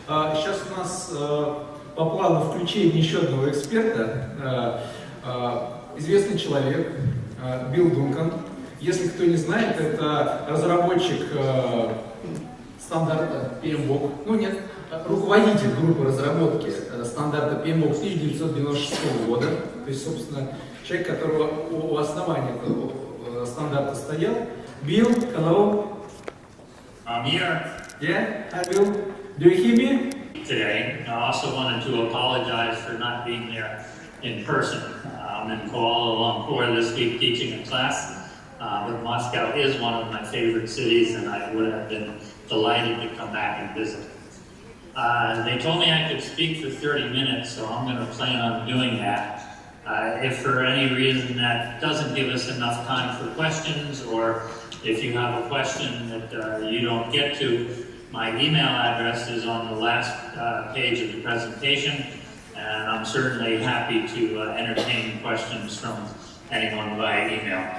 Сейчас у нас по плану включение еще одного эксперта, известный человек, Вильям Дункан. Если кто не знает, это разработчик стандарта PMBOK, ну нет, руководитель группы разработки стандарта PMBOK с 1996 года, то есть, собственно, человек, которого у основания этого стандарта стоял. Bill, hello. I'm here. Yeah, hi Bill. Do you hear me? Today. I also wanted to apologize for not being there in person. I'm in Kuala Lumpur this week teaching a class, but Moscow is one of my favorite cities, and I would have been delighted to come back and visit. They told me I could speak for 30 minutes, so I'm going to plan on doing that. If for any reason that doesn't give us enough time for questions, or if you have a question that you don't get to, my email address is on the last page of the presentation, and I'm certainly happy to entertain questions from anyone via email.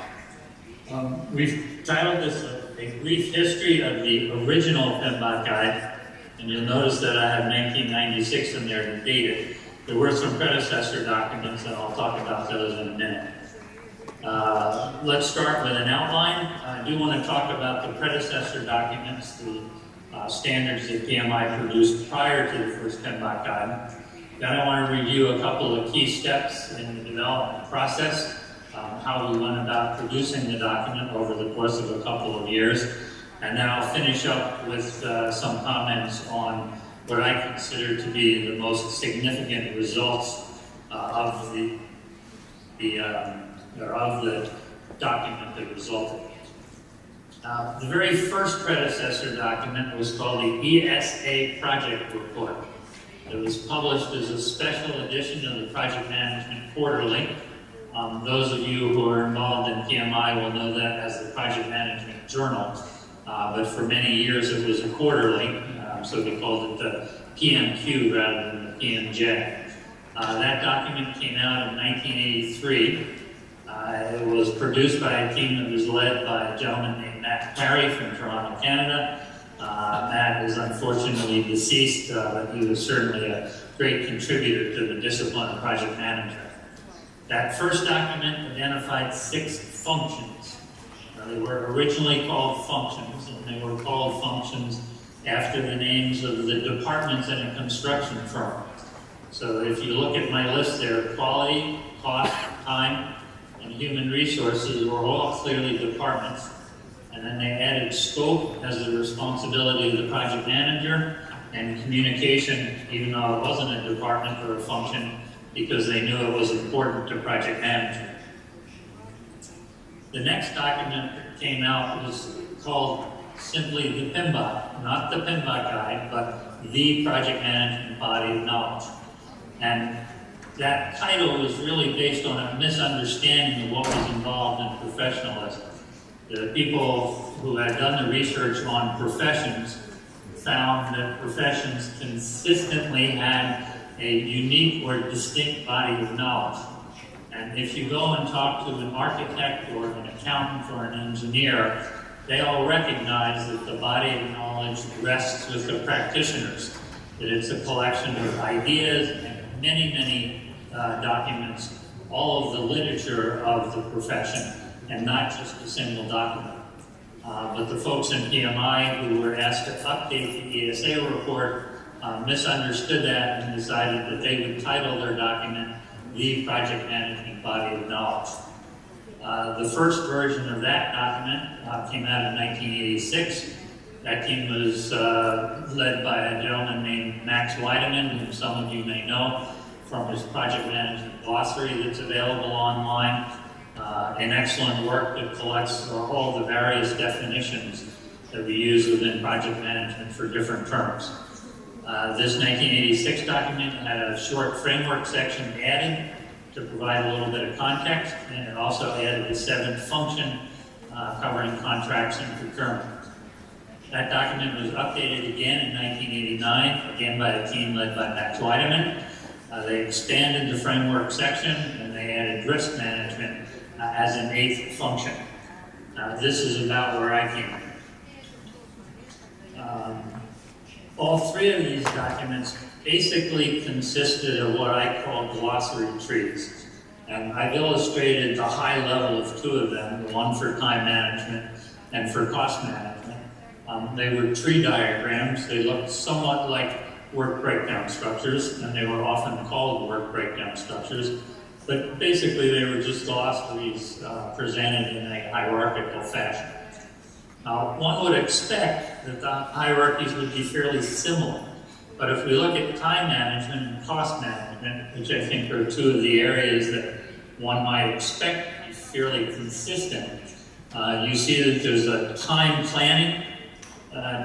We've titled this a brief history of the original PMBOK guide, and you'll notice that I have 1996 in there to date it. There were some predecessor documents, and I'll talk about those in a minute. Let's start with an outline. I do want to talk about the predecessor documents, the standards that PMI produced prior to the first PMBOK guide. Then I want to review a couple of key steps in the development process, how we went about producing the document over the course of a couple of years, and then I'll finish up with some comments on what I consider to be the most significant results of the document that resulted. The very first predecessor document was called the ESA Project Report. It was published as a special edition of the Project Management Quarterly. Those of you who are involved in PMI will know that as the Project Management Journal, but for many years it was a quarterly, so we called it the PMQ rather than the PMJ. That document came out in 1983. It was produced by a team that was led by a gentleman named Matt Parry from Toronto, Canada. Matt is unfortunately deceased, but he was certainly a great contributor to the discipline of project management. That first document identified 6 functions. They were originally called functions, and they were called functions after the names of the departments in a construction firm. So if you look at my list there, quality, cost, time, and human resources were all clearly departments. And then they added scope as the responsibility of the project manager, and communication, even though it wasn't a department or a function, because they knew it was important to project management. The next document that came out was called simply the PMBOK, not the PMBOK guide, but the Project Management Body of Knowledge. And that title was really based on a misunderstanding of what was involved in professionalism. The people who had done the research on professions found that professions consistently had a unique or distinct body of knowledge. And if you go and talk to an architect or an accountant or an engineer, they all recognize that the body of knowledge rests with the practitioners, that it's a collection of ideas and many, many documents, all of the literature of the profession, and not just a single document. But the folks in PMI who were asked to update the ESA report misunderstood that and decided that they would title their document the Project Management Body of Knowledge. The first version of that document came out in 1986. That team was led by a gentleman named Max Weideman, whom some of you may know from his project management glossary that's available online. An excellent work that collects all the various definitions that we use within project management for different terms. This 1986 document had a short framework section added to provide a little bit of context, and it also added the 7th function covering contracts and procurement. That document was updated again in 1989, again by a team led by Max Weideman. They expanded the framework section, and they added risk management as an 8th function. This is about where I came. All three of these documents basically consisted of what I call glossary trees. And I've illustrated the high level of two of them, the one for time management and for cost management. They were tree diagrams. They looked somewhat like work breakdown structures, and they were often called work breakdown structures. But basically, they were just glossaries presented in a hierarchical fashion. One would expect that the hierarchies would be fairly similar. But if we look at time management and cost management, which I think are two of the areas that one might expect to be fairly consistent, you see that there's a time planning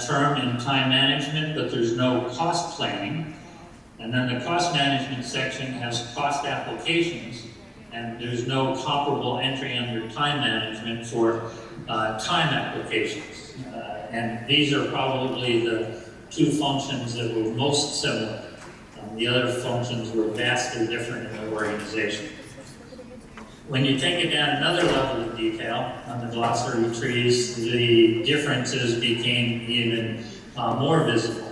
term in time management, but there's no cost planning. And then the cost management section has cost applications, and there's no comparable entry under time management for time applications. And these are probably the two functions that were most similar. The other functions were vastly different in their organization. When you take it down another level of detail on the glossary trees, the differences became even more visible.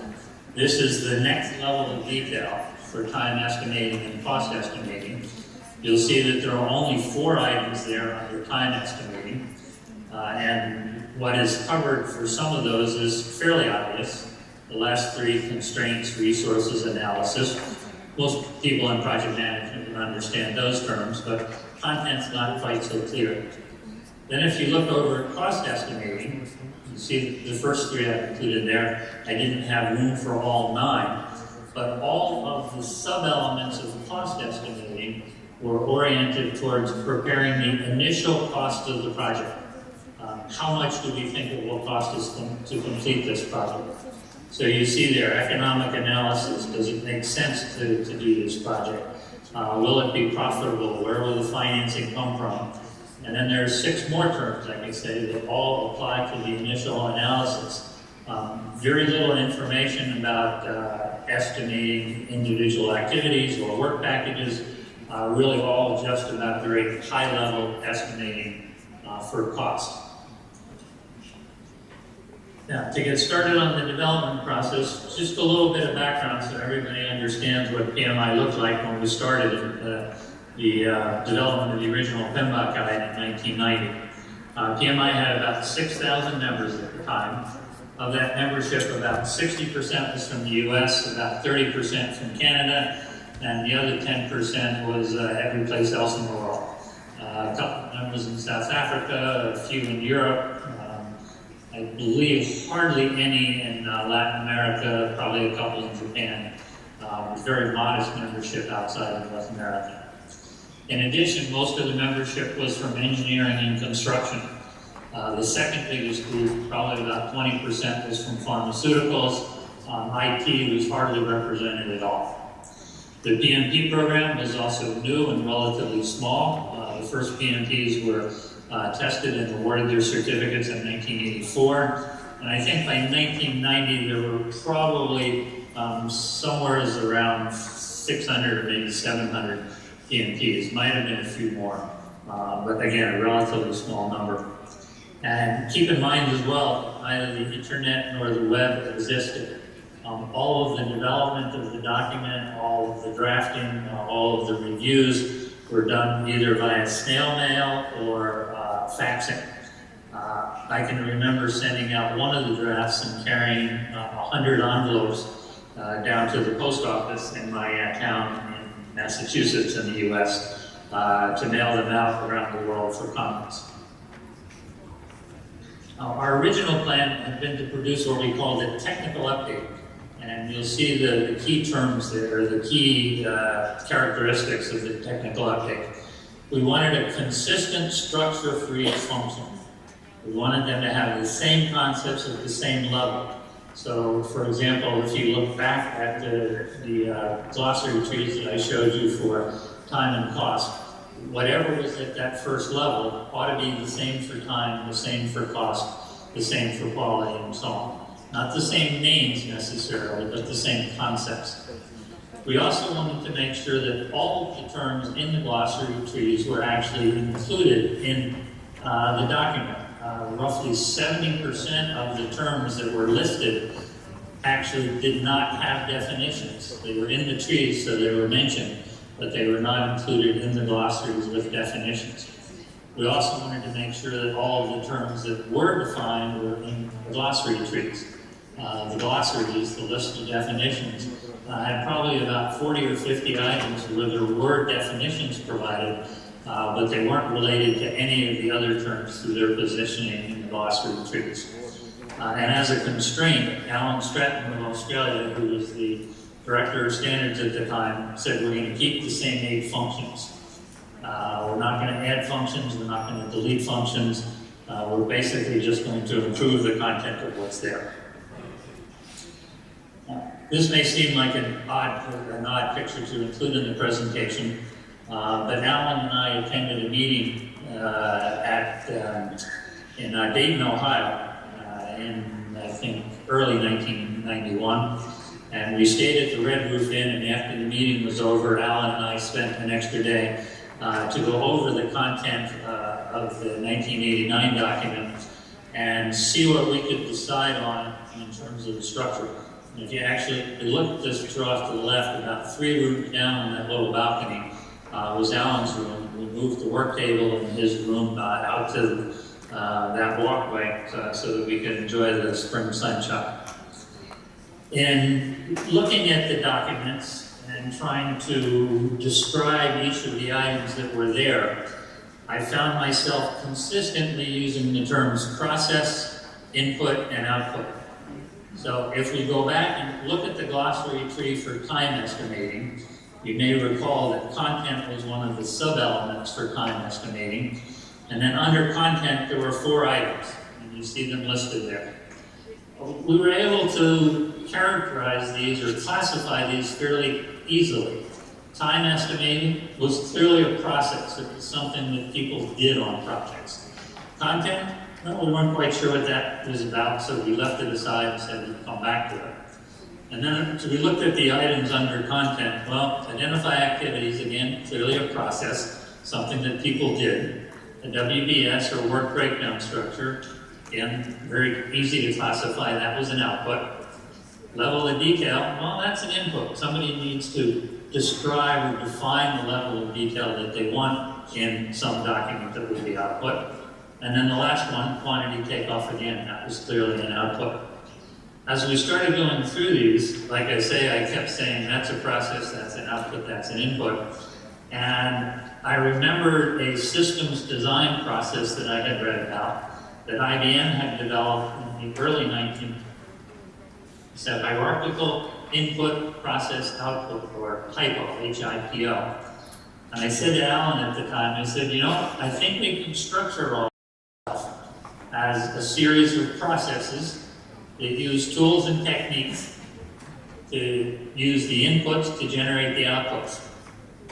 This is the next level of detail for time estimating and cost estimating. You'll see that there are only 4 items there under time estimating. And what is covered for some of those is fairly obvious. The last 3, constraints, resources, analysis. Most people in project management would understand those terms, but content's not quite so clear. Then if you look over at cost estimating, you see the first 3 I've included there. I didn't have room for all 9, but all of the sub-elements of cost estimating were oriented towards preparing the initial cost of the project. How much do we think it will cost us to complete this project? So you see there, economic analysis. Does it make sense to do this project? Will it be profitable? Where will the financing come from? And then there are 6 more terms, I can say, that all apply to the initial analysis. Very little information about estimating individual activities or work packages, really all just about very high-level estimating for cost. Now, to get started on the development process, just a little bit of background so everybody understands what PMI looked like when we started the development of the original PMBOK guide in 1990. PMI had about 6,000 members at the time. Of that membership, about 60% was from the US, about 30% from Canada, and the other 10% was every place else in the world. A couple of members in South Africa, a few in Europe, I believe hardly any in Latin America, probably a couple in Japan. Very modest membership outside of North America. In addition, most of the membership was from engineering and construction. The second biggest group, probably about 20%, was from pharmaceuticals. IT was hardly represented at all. The PMP program was also new and relatively small. The first PMPs were tested and awarded their certificates in 1984. And I think by 1990, there were probably somewhere around 600 or maybe 700 PMPs. Might have been a few more, but again, a relatively small number. And keep in mind as well, neither the internet nor the web existed. All of the development of the document, all of the drafting, all of the reviews were done either via snail mail or faxing. I can remember sending out one of the drafts and carrying 100 envelopes down to the post office in my town in Massachusetts in the US to mail them out around the world for comments. Our original plan had been to produce what we called a technical update. And you'll see the key terms there, the key characteristics of the technical update. We wanted a consistent structure for each function. We wanted them to have the same concepts at the same level. So, for example, if you look back at the glossary trees that I showed you for time and cost, whatever was at that first level ought to be the same for time, the same for cost, the same for quality, and so on. Not the same names necessarily, but the same concepts. We also wanted to make sure that all of the terms in the glossary trees were actually included in the document. Roughly 70% of the terms that were listed actually did not have definitions. They were in the trees, so they were mentioned, but they were not included in the glossaries with definitions. We also wanted to make sure that all of the terms that were defined were in the glossary trees. The glossaries, the list of definitions, had probably about 40 or 50 items where there were definitions provided, but they weren't related to any of the other terms through their positioning in the glossary trees. And as a constraint, Alan Stratton of Australia, who was the Director of Standards at the time, said we're going to keep the same 8 functions. We're not going to add functions, we're not going to delete functions, we're basically just going to improve the content of what's there. This may seem like an odd picture to include in the presentation, but Alan and I attended a meeting in Dayton, Ohio, in, I think, early 1991. And we stayed at the Red Roof Inn, and after the meeting was over, Alan and I spent an extra day to go over the content of the 1989 document and see what we could decide on in terms of the structure. And if you actually look at this picture off to the left, about 3 rooms down in that little balcony was Alan's room. We moved the work table in his room out to that walkway so that we could enjoy the spring sunshine. In looking at the documents and trying to describe each of the items that were there, I found myself consistently using the terms process, input, and output. So if we go back and look at the glossary tree for time estimating, you may recall that content was one of the sub-elements for time estimating. And then under content, there were 4 items, and you see them listed there. We were able to characterize these or classify these fairly easily. Time estimating was clearly a process. It was something that people did on projects. Content, well, we weren't quite sure what that was about, so we left it aside and said we'd come back to it. And then so we looked at the items under content. Well, identify activities, again, clearly a process, something that people did. A WBS, or work breakdown structure, again, very easy to classify, that was an output. Level of detail, well, that's an input. Somebody needs to describe or define the level of detail that they want in some document that would be output. And then the last one, quantity takeoff, again, that was clearly an output. As we started going through these, like I say, I kept saying that's a process, that's an output, that's an input. And I remembered a systems design process that I had read about that IBM had developed in the early 19th. It's a hierarchical input, process, output, or HIPO, H-I-P-O. And I said to Alan at the time, I said, you know, I think we can structure all as a series of processes that use tools and techniques to use the inputs to generate the outputs.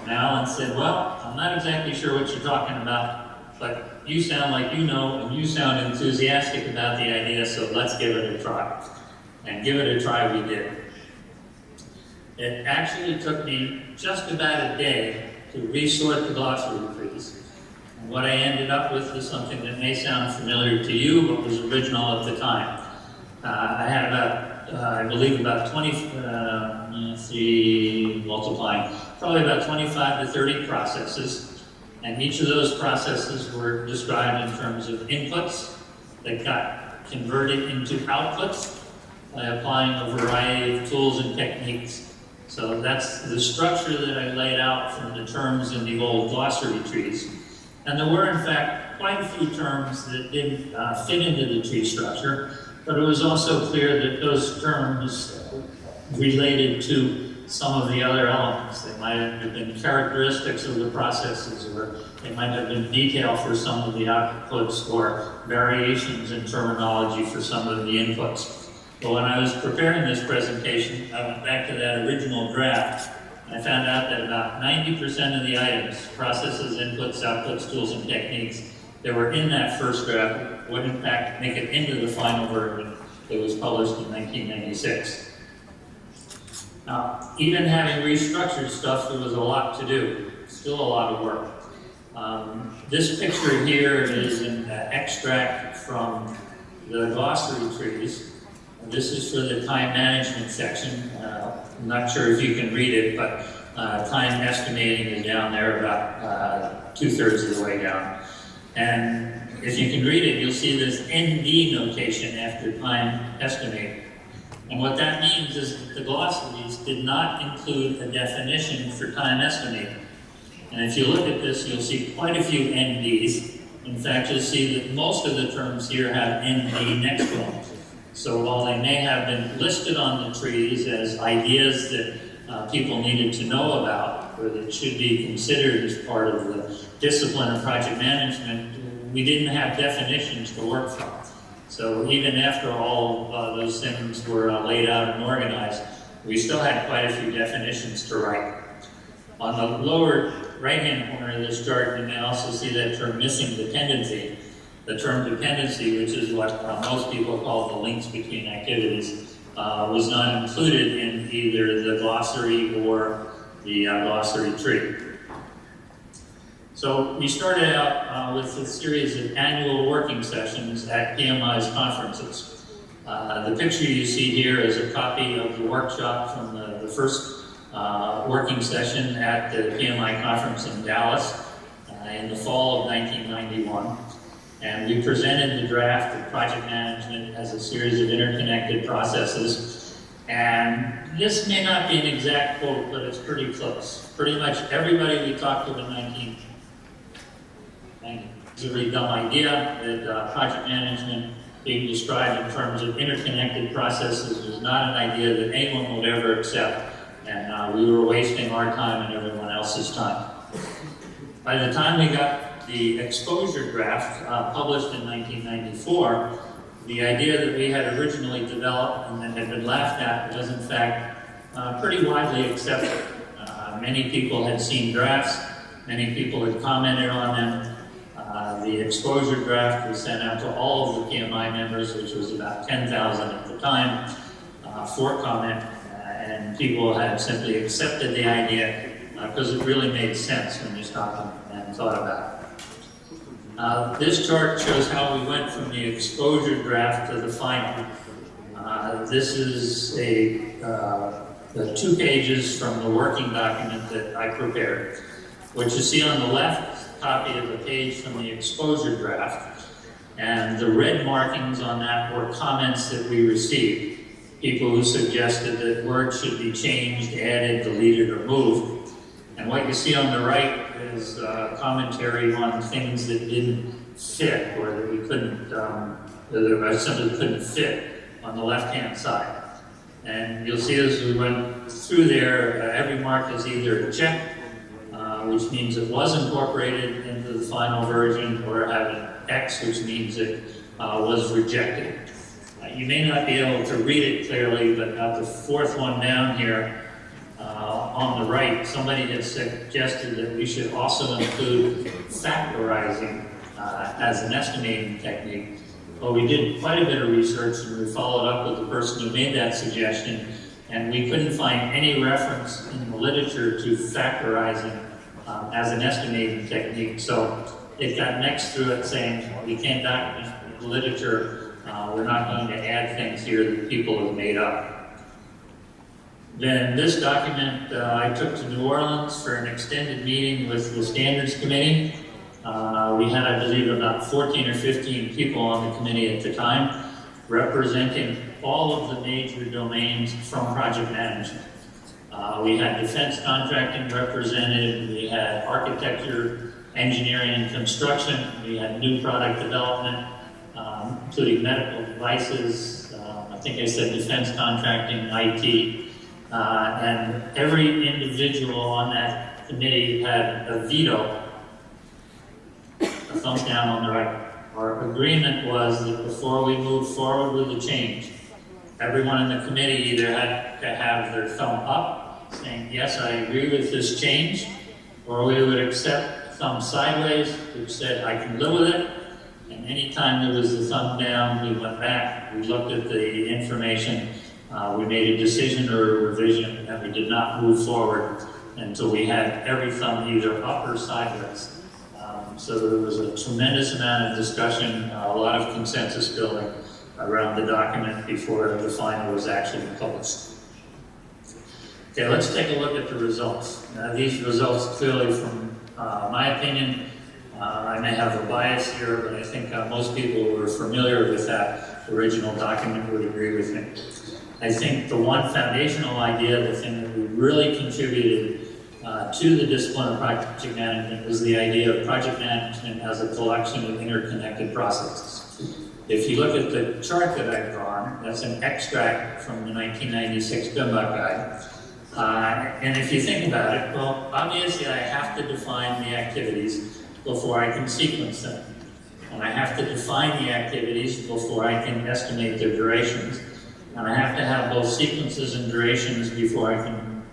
And Alan said, well, I'm not exactly sure what you're talking about, but you sound like you know, and you sound enthusiastic about the idea, so let's give it a try. And give it a try we did. It actually took me just about a day to resort the glossary trees. And what I ended up with is something that may sound familiar to you, but was original at the time. I had about, I believe about 25 to 30 processes. And each of those processes were described in terms of inputs that got converted into outputs by applying a variety of tools and techniques. So that's the structure that I laid out from the terms in the old glossary trees. And there were, in fact, quite a few terms that didn't fit into the tree structure, but it was also clear that those terms related to some of the other elements. They might have been characteristics of the processes, or they might have been detail for some of the outputs, or variations in terminology for some of the inputs. But when I was preparing this presentation, I went back to that original draft, and I found out that about 90% of the items, processes, inputs, outputs, tools, and techniques, that were in that first draft would in fact make it into the final version that was published in 1996. Now, even having restructured stuff, there was a lot to do, still a lot of work. This picture here is an extract from the glossary trees. This is for the time management section. I'm not sure if you can read it, but time estimating is down there about 2/3 of the way down. And if you can read it, you'll see this ND notation after time estimate. And what that means is that the glossaries did not include a definition for time estimating. And if you look at this, you'll see quite a few NDs. In fact, you'll see that most of the terms here have ND next to them. So while they may have been listed on the trees as ideas that people needed to know about, or that should be considered as part of the discipline of project management, we didn't have definitions to work from. So even after all those things were laid out and organized, we still had quite a few definitions to write. On the lower right-hand corner of this chart, you may also see that term missing dependency. The term dependency, which is what most people call the links between activities, was not included in either the glossary or the glossary tree. So we started out with a series of annual working sessions at PMI's conferences. The picture you see here is a copy of the workshop from the first working session at the PMI conference in Dallas in the fall of 1991. And we presented the draft of project management as a series of interconnected processes. And this may not be an exact quote, but it's pretty close. Pretty much everybody we talked to in 1990 it's a really dumb idea that project management being described in terms of interconnected processes was not an idea that anyone would ever accept. And we were wasting our time and everyone else's time. By the time we got the exposure draft published in 1994, the idea that we had originally developed and that had been laughed at was in fact pretty widely accepted. Many people had seen drafts, many people had commented on them. The exposure draft was sent out to all of the PMI members, which was about 10,000 at the time, for comment, and people had simply accepted the idea because it really made sense when you stopped and thought about it. This chart shows how we went from the exposure draft to the final. This is the 2 pages from the working document that I prepared. What you see on the left is a copy of the page from the exposure draft, and the red markings on that were comments that we received. People who suggested that words should be changed, added, deleted, or moved. And what you see on the right is commentary on things that didn't fit, or that we couldn't, that simply couldn't fit on the left-hand side. And you'll see as we went through there, every mark is either a check, which means it was incorporated into the final version, or had an X, which means it was rejected. You may not be able to read it clearly, but at the 4th one down here, on the right, somebody had suggested that we should also include factorizing as an estimating technique. Well, we did quite a bit of research, and we followed up with the person who made that suggestion, and we couldn't find any reference in the literature to factorizing as an estimating technique. So it got next through it saying, we can't document the literature, we're not going to add things here that people have made up. Then this document I took to New Orleans for an extended meeting with the Standards Committee. We had, I believe, about 14 or 15 people on the committee at the time, representing all of the major domains from project management. We had defense contracting represented, we had architecture, engineering and construction, we had new product development, including medical devices, I think I said defense contracting, IT, and every individual on that committee had a veto, a thumb down on the right. Our agreement was that before we moved forward with the change, everyone in the committee either had to have their thumb up, saying, yes, I agree with this change, or we would accept thumb sideways, which said, I can live with it. And anytime there was a thumb down, we went back, we looked at the information, we made a decision or a revision, and we did not move forward until we had every thumb either up or sideways. So there was a tremendous amount of discussion, a lot of consensus building, around the document before the final was actually published. Okay, let's take a look at the results. Now, these results clearly, from my opinion, I may have a bias here, but I think most people who are familiar with that original document would agree with me. I think the one foundational idea, the thing that we really contributed to the discipline of project management, was the idea of project management as a collection of interconnected processes. If you look at the chart that I've drawn, that's an extract from the 1996 PMBOK guide. And if you think about it, well, obviously I have to define the activities before I can sequence them. And I have to define the activities before I can estimate their durations. And I have to have both sequences and durations before I can...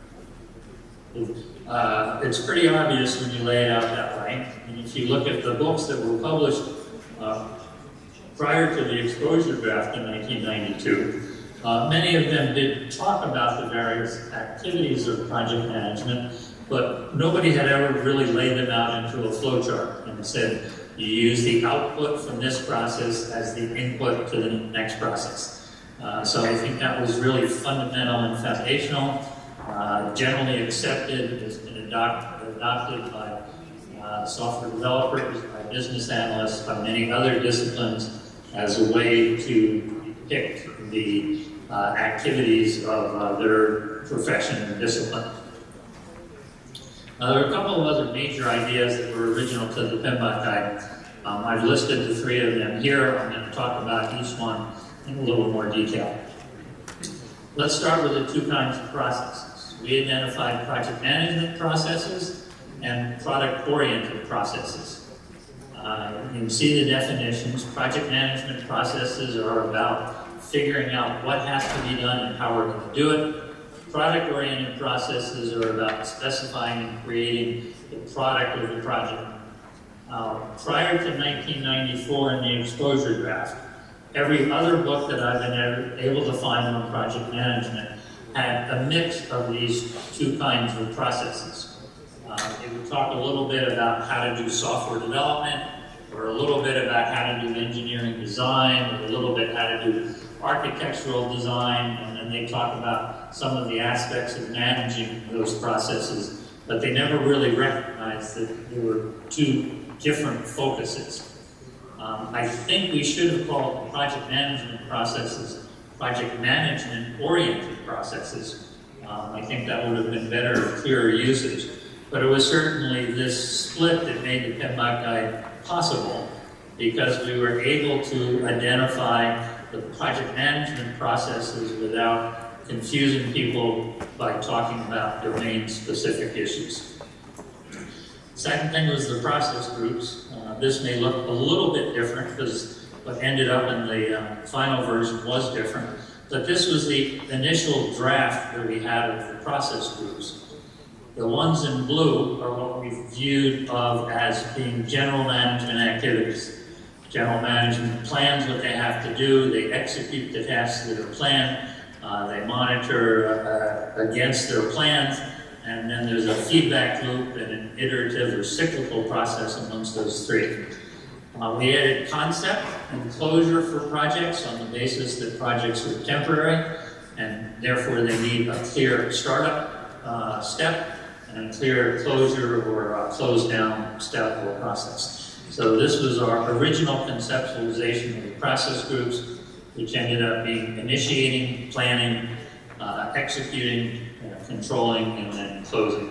it's pretty obvious when you lay it out that way. And if you look at the books that were published prior to the exposure draft in 1992, many of them did talk about the various activities of project management, but nobody had ever really laid them out into a flowchart and said, you use the output from this process as the input to the next process. So I think that was really fundamental and foundational, generally accepted, has been adopted by software developers, by business analysts, by many other disciplines as a way to depict the activities of their profession and discipline. There are a couple of other major ideas that were original to the PMBOK guide. I've listed the three of them here. I'm going to talk about each one in a little more detail. Let's start with the two kinds of processes. We identified project management processes and product-oriented processes. You can see the definitions. Project management processes are about figuring out what has to be done and how we're going to do it. Product-oriented processes are about specifying and creating the product of the project. Prior to 1994 in the exposure draft, every other book that I've been able to find on project management had a mix of these two kinds of processes. It would talk a little bit about how to do software development, or a little bit about how to do engineering design, or a little bit how to do architectural design, and then they talk about some of the aspects of managing those processes, but they never really recognized that there were two different focuses. I think we should have called project management processes project management-oriented processes. I think that would have been better, clearer usage. But it was certainly this split that made the PMBOK guide possible, because we were able to identify the project management processes without confusing people by talking about domain-specific issues. Second thing was the process groups. This may look a little bit different because what ended up in the final version was different, but this was the initial draft that we had of the process groups. The ones in blue are what we viewed of as being general management activities. General management plans what they have to do, they execute the tasks that are planned, they monitor against their plans, and then there's a feedback loop and an iterative or cyclical process amongst those three. We added concept and closure for projects on the basis that projects are temporary, and therefore they need a clear startup step and a clear closure or close down step or process. So this was our original conceptualization of the process groups, which ended up being initiating, planning, executing, controlling, and then closing.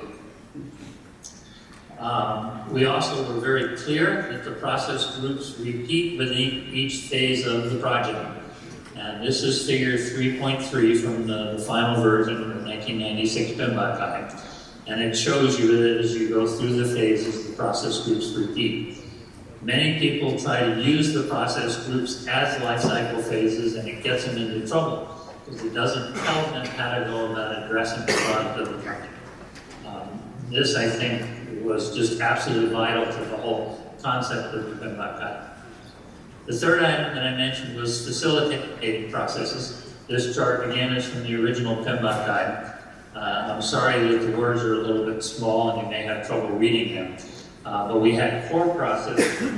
We also were very clear that the process groups repeat within each phase of the project. And this is figure 3.3 from the final version of the 1996 PMBOK guide. And it shows you that as you go through the phases, the process groups repeat. Many people try to use the process groups as life cycle phases, and it gets them into trouble because it doesn't tell them how to go about addressing the product of the project. This, I think, was just absolutely vital to the whole concept of the PMBOK guide. The third item that I mentioned was facilitating processes. This chart, again, is from the original PMBOK guide. I'm sorry that the words are a little bit small and you may have trouble reading them. But we had core processes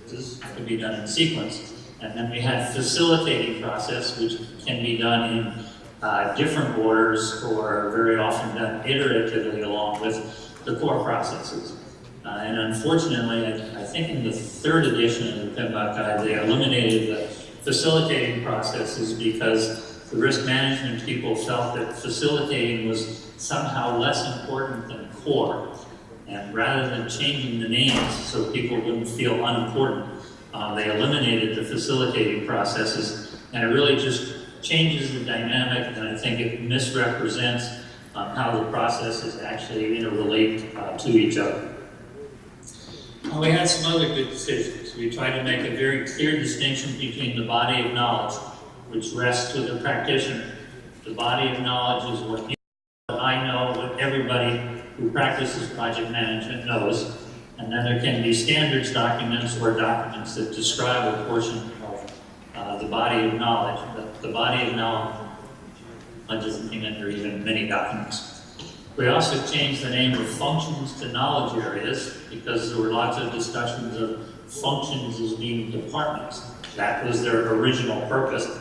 to be done in sequence, And then we had facilitating process, which can be done in different orders or very often done iteratively along with the core processes. And unfortunately, I think in the third edition of the PMBOK guide, they eliminated the facilitating processes because the risk management people felt that facilitating was somehow less important than core. And rather than changing the names so people wouldn't feel unimportant, they eliminated the facilitating processes, and it really just changes the dynamic, and I think it misrepresents how the processes actually interrelate to each other. We had some other good decisions. We tried to make a very clear distinction between the body of knowledge, which rests with the practitioner. The body of knowledge is what I know, what everybody who practices project management knows. And then there can be standards documents or documents that describe a portion of the body of knowledge. The body of knowledge doesn't mean that there are even many documents. We also changed the name of functions to knowledge areas because there were lots of discussions of functions as being departments. That was their original purpose.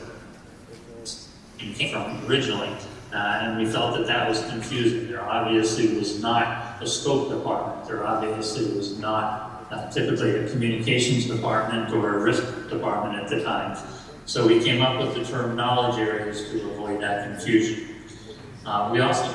It came from originally. And we felt that that was confusing. There obviously was not a scope department. There obviously was not typically a communications department or a risk department at the time. So we came up with the term knowledge areas to avoid that confusion. We also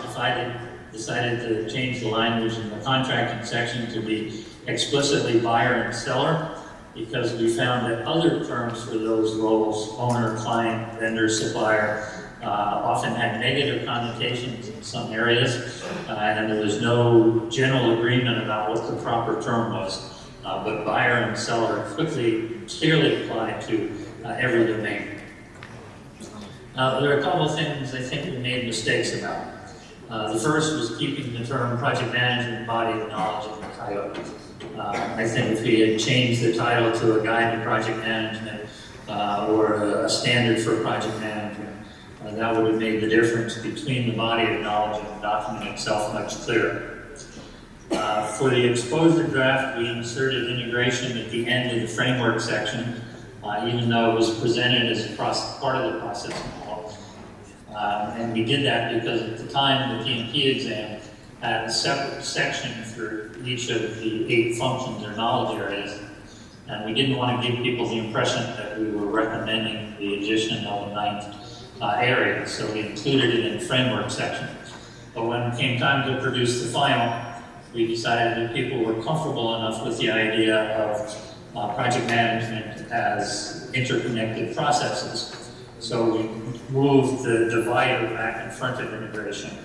decided to change the language in the contracting section to be explicitly buyer and seller, because we found that other terms for those roles, owner, client, vendor, supplier, often had negative connotations in some areas, and there was no general agreement about what the proper term was. But buyer and seller clearly applied to every domain. There are a couple of things I think we made mistakes about. The first was keeping the term project management body of knowledge in the title. I think if we had changed the title to a guide to project management or a standard for project management, that would have made the difference between the body of knowledge and the document itself much clearer. For the exposure draft, we inserted integration at the end of the framework section, even though it was presented as a part of the process model. And we did that because at the time the PMP exam had a separate section for each of the 8 functions or knowledge areas. And we didn't want to give people the impression that we were recommending the addition of a 9th area, so we included it in the framework section. But when it came time to produce the final, we decided that people were comfortable enough with the idea of project management as interconnected processes. So we moved the divider back in front of integration.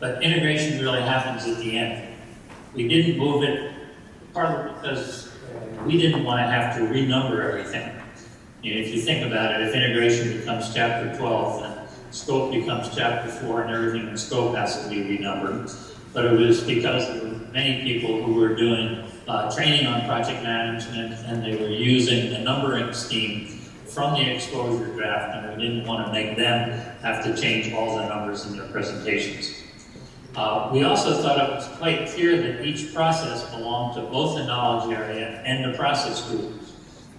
But integration really happens at the end. We didn't move it partly because we didn't want to have to renumber everything. You know, if you think about it, if integration becomes chapter 12, then scope becomes chapter 4, and everything in scope has to be renumbered. But it was because there were many people who were doing training on project management, and they were using the numbering scheme from the exposure draft, and we didn't want to make them have to change all the numbers in their presentations. We also thought it was quite clear that each process belonged to both the knowledge area and the process group.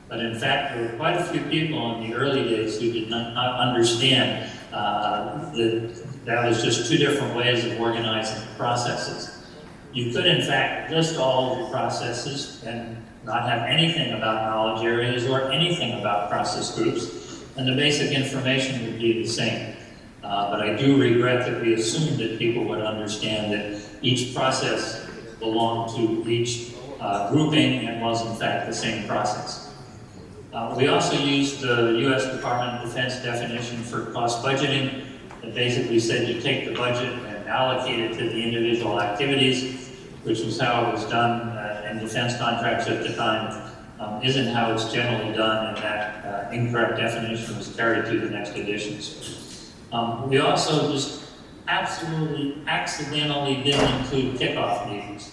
But in fact, there were quite a few people in the early days who did not understand that was just 2 different ways of organizing the processes. You could, in fact, list all of the processes and not have anything about knowledge areas or anything about process groups, and the basic information would be the same. But I do regret that we assumed that people would understand that each process belonged to each grouping and was, in fact, the same process. We also used the U.S. Department of Defense definition for cost budgeting. It basically said you take the budget and allocate it to the individual activities, which was how it was done in defense contracts at the time. Isn't how it's generally done, and that incorrect definition was carried to the next editions. We also just absolutely accidentally didn't include kickoff meetings.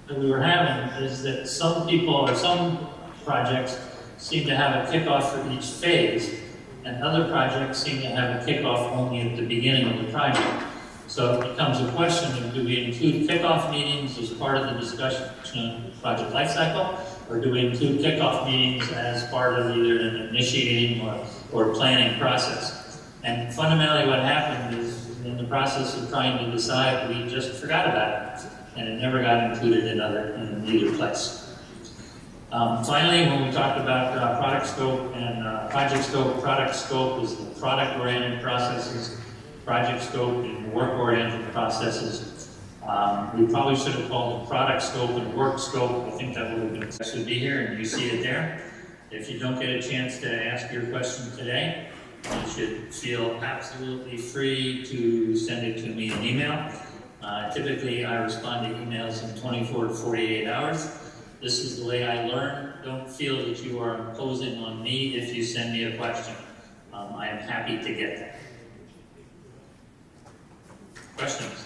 What we were having is that some people or some projects seem to have a kickoff for each phase, and other projects seem to have a kickoff only at the beginning of the project. So it becomes a question of, do we include kickoff meetings as part of the discussion of the project lifecycle, or doing 2 kickoff meetings as part of either an initiating or planning process. And fundamentally what happened is, in the process of trying to decide, we just forgot about it, and it never got included in either place. Finally, when we talked about product scope and project scope, product scope is the product-oriented processes, project scope and work-oriented processes. We probably should have called it product scope and work scope. I think that would have been, should be here, and you see it there. If you don't get a chance to ask your question today, you should feel absolutely free to send it to me in email. Typically, I respond to emails in 24 to 48 hours. This is the way I learn. Don't feel that you are imposing on me if you send me a question. I am happy to get that. Questions?